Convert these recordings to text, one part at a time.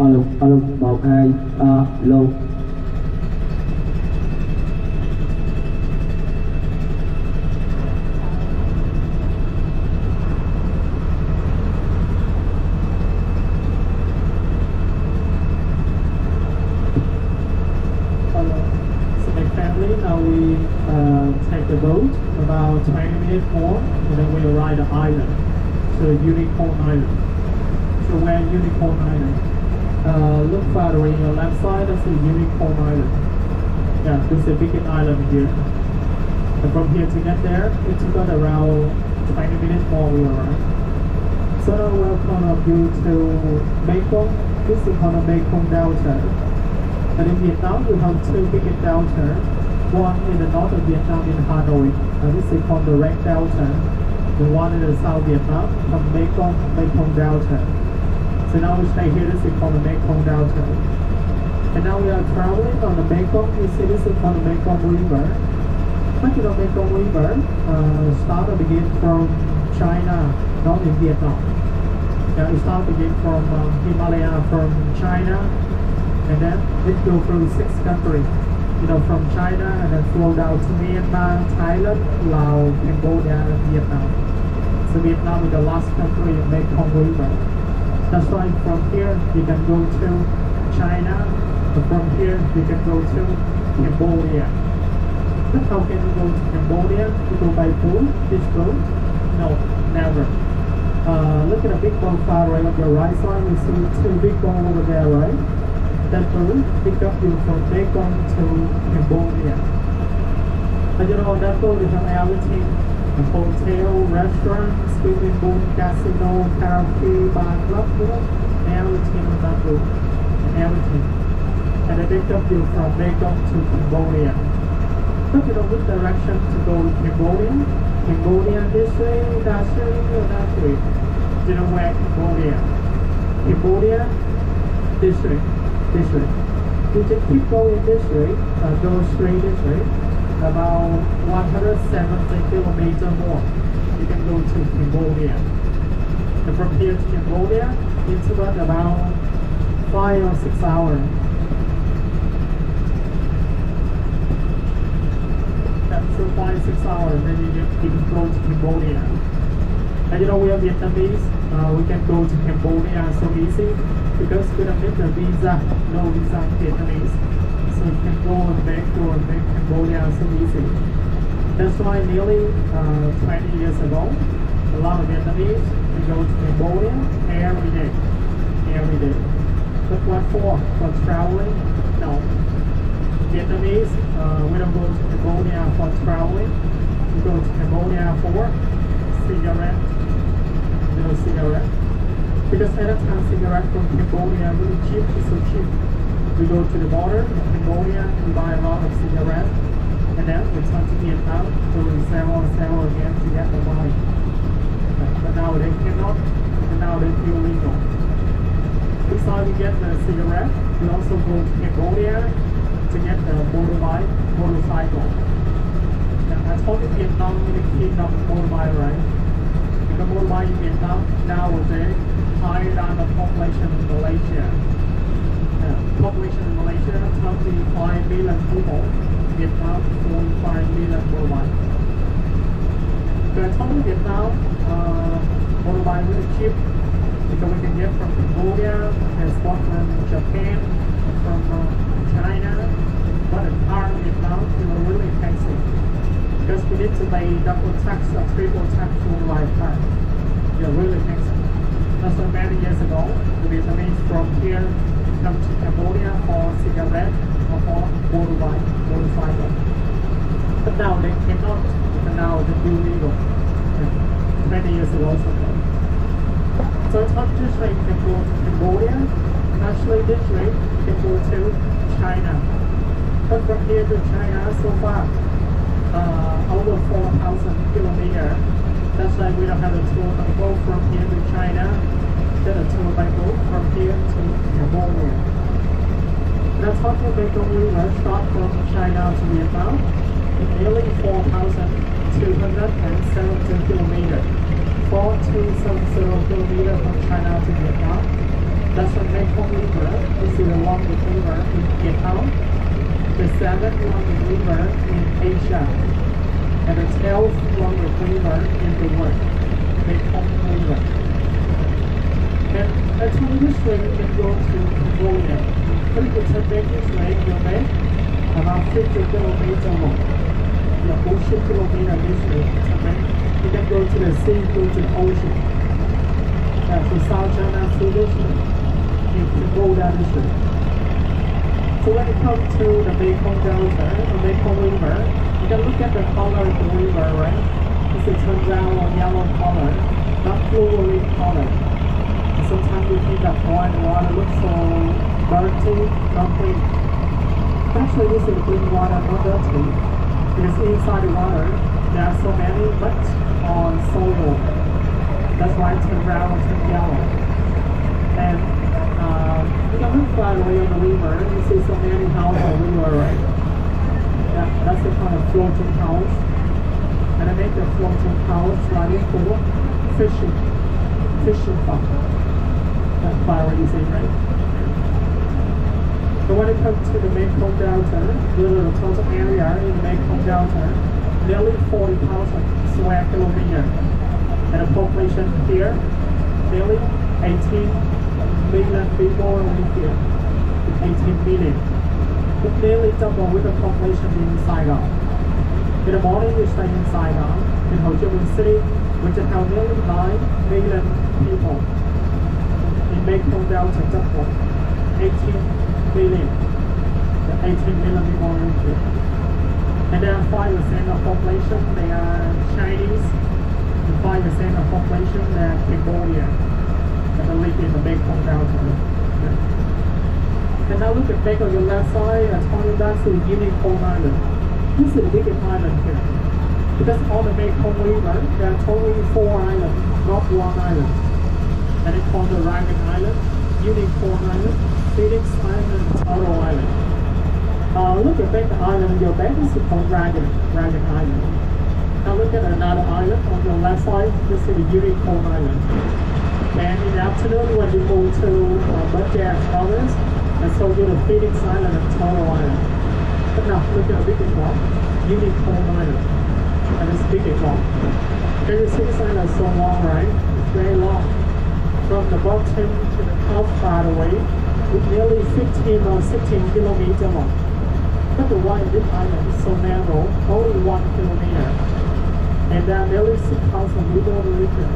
alo alo 1 2 3 alo. So my family, now we take the boat about 20 minutes more, and then we arrive at the island, so Unicorn Island. So where Unicorn Island? Look further in your left side, that's the Unicorn Island. Yeah, this is the biggest island here. And from here to get there, it took us around 20 minutes more we arrived. So now welcome you to Mekong. This is called the Mekong Delta. And in Vietnam, you have two biggest deltas. One in the north of Vietnam in Hanoi, and this is called the Red Delta. The one in the south Vietnam, from Mekong Delta. So now we stay here, this is called the Mekong Delta. And now we are traveling on the Mekong. You see this is called the Mekong River. But you know Mekong River start to begin from China, not in Vietnam. Yeah, it start to begin from Himalaya, from China, and then it go through 6 countries. You know, from China and then flow down to Myanmar, Thailand, Laos, Cambodia, and Vietnam. So Vietnam is the last country in Mekong River. That's why from here you can go to China, and from here you can go to Cambodia. But how can you go to Cambodia? You go by boat, this boat? No, never. Look at the big boat far right on your right side. You see 2 big boats over there, right? That boat pick up you from Mekong to Cambodia. And you know, that boat is have everything: a hotel, restaurant, swimming pool, casino, karaoke, bar, club, you know, everything on that boat, everything. And they pick up you from Mekong to Cambodia. But you know which direction to go to Cambodia? Cambodia this way, that way, or that way? You know where Cambodia? Cambodia this way. This way. You just keep going this way, go straight this way, about 170 kilometers more. You can go to Cambodia. And from here to Cambodia, it's about 5 or 6 hours. So 5-6 hours, then you can go to Cambodia. And you know we are Vietnamese, we can go to Cambodia so easy because we don't need the visa, no visa in Vietnamese. So you can go and make Cambodia so easy. That's why nearly 20 years ago, a lot of Vietnamese we go to Cambodia every day. But what for? For traveling? No. Vietnamese, we don't go to Cambodia for traveling. We go to Cambodia for cigarette. You know, cigarette. Because at that time, cigarette from Cambodia really cheap. It's so cheap. We go to the border in Cambodia, we buy a lot of cigarettes, and then we turn to Vietnam to sell again to get the money. But now they cannot, and now they feel legal. Besides we get the cigarette, we also go to Cambodia to get the motorcycle. And I told you Vietnam really keep up motorbike, right? Because motorbike in Vietnam nowadays higher than the population in Malaysia. Population in Malaysia 25 million people. Vietnam 45 million motorbike. So I told you Vietnam motorbike really cheap because we can get from Cambodia, export from Japan, from China. But the car in Vietnam is really expensive because we need to pay double tax or triple tax for the car. They're really expensive. That's why many years ago, the Vietnamese from here come to Cambodia for cigarette or for motorcycle. But now they cannot, and now they do legal. 20 years ago something. So it's not this way you can go to Cambodia, actually this way you can go to China. But from here to China so far, over 4,000 kilometers. That's why we don't have a tour by boat from here to China, then a tour by boat from here to Cambodia. That's how the Mekong River starts from China to Vietnam. It's nearly 4,270 kilometers. 4,270 kilometers from China to Vietnam. That's the Mekong River. This is the longest river in Vietnam, the seventh longest river in Asia, and the 12th longest river in the world, Mekong River. And actually this way you can go to Cambodia. But if you take this way, you'll make about 50 kilometers long. Yeah, 50 kilometers this way. Okay? You can go to the sea, go to the ocean. To South China through this way. You can go down this way. So when it comes to the Mekong Delta, the Mekong River, you can look at the color of the river, right? It turns out a yellow color, not blue color. Sometimes you think that white water looks so dirty, not clean. Actually, this is clean water, not dirty. Because inside the water, there are so many mud or soil. That's why it turns brown or turns yellow. And you can look far away on the river, you see so many houses on the river, right? Yeah, that's the kind of floating house. And I make the floating house like for fishing farm. That's far away, you see, right? So when it comes to the Mekong Delta, the total area in the Mekong Delta, nearly 40,000 square kilometers. And the population here, nearly 18 million people live here. 18 million. It's nearly double with the population in Saigon. In the morning you stay in Saigon, in Ho Chi Minh City, which have nearly 9 million people. In Mekong Delta, double. 18 million. The 18 million people live here. And there are 5% of population, they are Chinese. And 5% of population, they are Cambodia. That live in the Mekong Delta. Okay. And now look at back on your left side, I told you that's the Unicorn Island. This is the biggest island here. Because on the Mekong River, there are totally 4 islands, not 1 island. And it's called the Dragon Island, Unicorn Island, Phoenix Island, and Turtle Island. Look at back the island on your back, this is called Dragon Island. Now look at another island on your left side, this is the Unicorn Island. And in the afternoon when you go to Mekong province, I showed you the Phoenix Island and Turtle Island. But now look at the biggest one, Unicorn Island. And it's biggest one. And you see this island is so long, right? It's very long. From the bottom to the top far away, it's nearly 15 or 16 kilometers long. But the one in this island is so narrow, only 1 kilometer. And there are nearly 6,000 people who live there.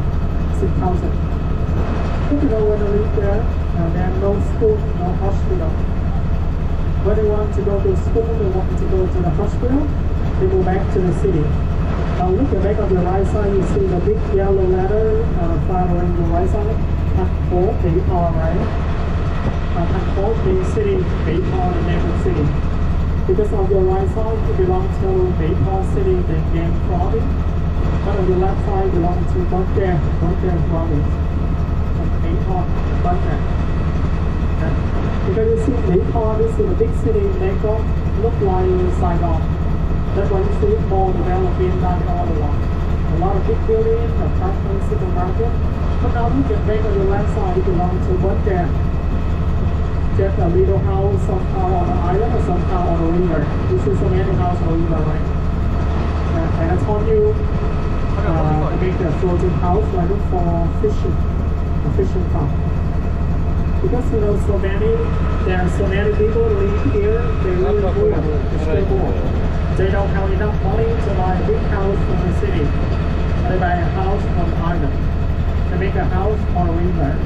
6,000. But you know when they live there, there are no school, no hospital. When they want to go to school, they want to go to the hospital, they go back to the city. Look at back on the right side, you see the big yellow letter far away on the right side. Hanpo, Beitar, right? Hanpo, big city, Beitar, the name of the city. Because on your right side, it belongs to Beitar city, the Game province. But on the left side, it belongs to Mekong province. Beitar, Mekong. Because you see Mekong, this is a big city in Mekong, look like Saigon. That's why you see it more developing than the other one. A lot of big buildings, apartments, supermarket. But now look at back on the left side, it belongs to Mekong. Just a little house somehow on the island or somehow on the river. You see so many houses on the river, right? And I told you to make a floating house like for fishing, a fishing farm. Because you know there are so many people live here, they live poor, they stay poor. They don't have enough money to buy a big house from the city. They buy a house on the island. They make a house on a river.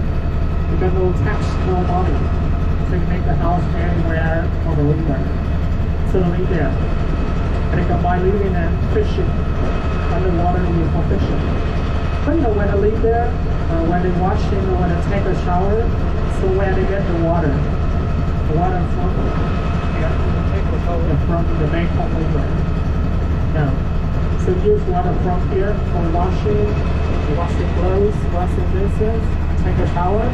Because no tax, no money. So you make the house anywhere on the river. So they live there. And they can buy living and fishing. Underwater for fishing. But you know when they live there, when they washing or when they take a shower, so where they get the water from the Mekong River. Now, so use water from here for washing clothes, washing dishes, take a shower.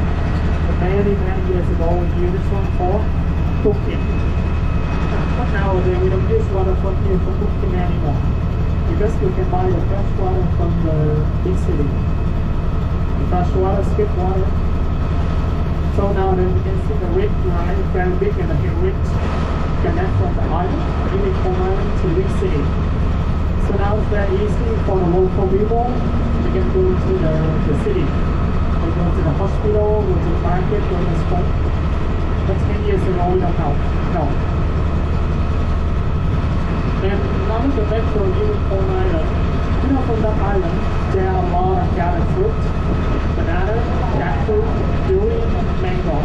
Many years ago we used this one for cooking. But nowadays we don't use water from here for cooking anymore. Because we can buy the fresh water from the big city. The fresh water, skip water. So So now then you can see the ridge line is very big and the hill ridge connect from the island, Unicorn Island to this city. So now it's very easy for the local people. They can go to the city. They go to the hospital, go to the market, go to the school. But 10 years ago we don't have. No. And now the metro Unicorn Island. You know, from that island, there are a lot of gathered fruit, banana, jackfruit, durian, mango.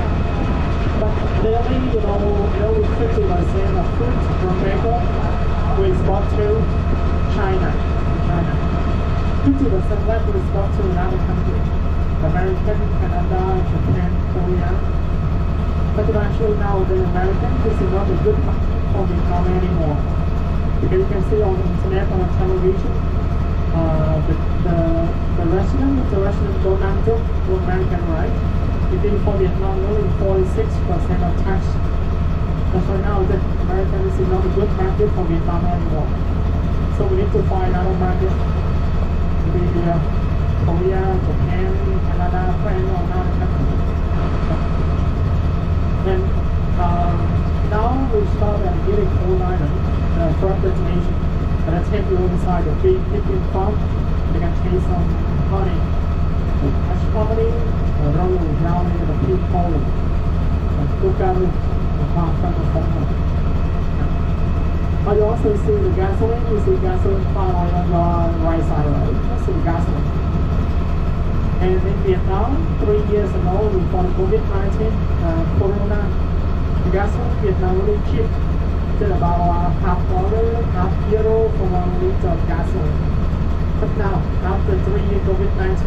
But really, only 50% of fruit from Mekong we export to China. 50% left we export to another country. American, Canada, Japan, Korea. But actually now the American is not a good market for Vietnam anymore. Because you can see on the internet, on television, the resident Donald Trump, American, right? He did for Vietnam only 46% of tax. That's why now the American is not a good market for Vietnam anymore. So we need to find another market. Maybe Korea, Japan, Canada, France, or another country. And now we start at Unicorn Island, first destination. And I take you inside the big picnic farm. You can taste some honey, fresh honey, roll down in the pig hole. Look at it, the farm from the farm. You also see the gasoline. You see gasoline pile on your right side, right? That's the gasoline. And in Vietnam, 3 years ago, before the COVID-19, Corona, the gasoline in Vietnam really cheap. It's about $0.50, €0.50 for 1 liter of gasoline. But now, after 3 years COVID-19,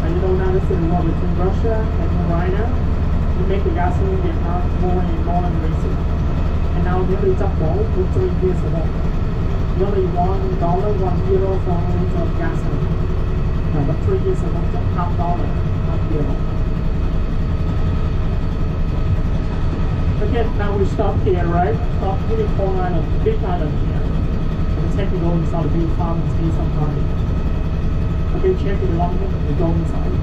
and you know now this is the war between Russia and Ukraine, you make the gasoline in Vietnam more and more expensive. And now nearly double with 3 years ago. Nearly $1, €1 for 1 liter of gasoline. No, but 3 years ago, just $0.50, €1. Again, now we stop here, right? Stop Unicorn Island, big island here. And take you go inside the big farm and see some honey. Okay, check it along and go inside.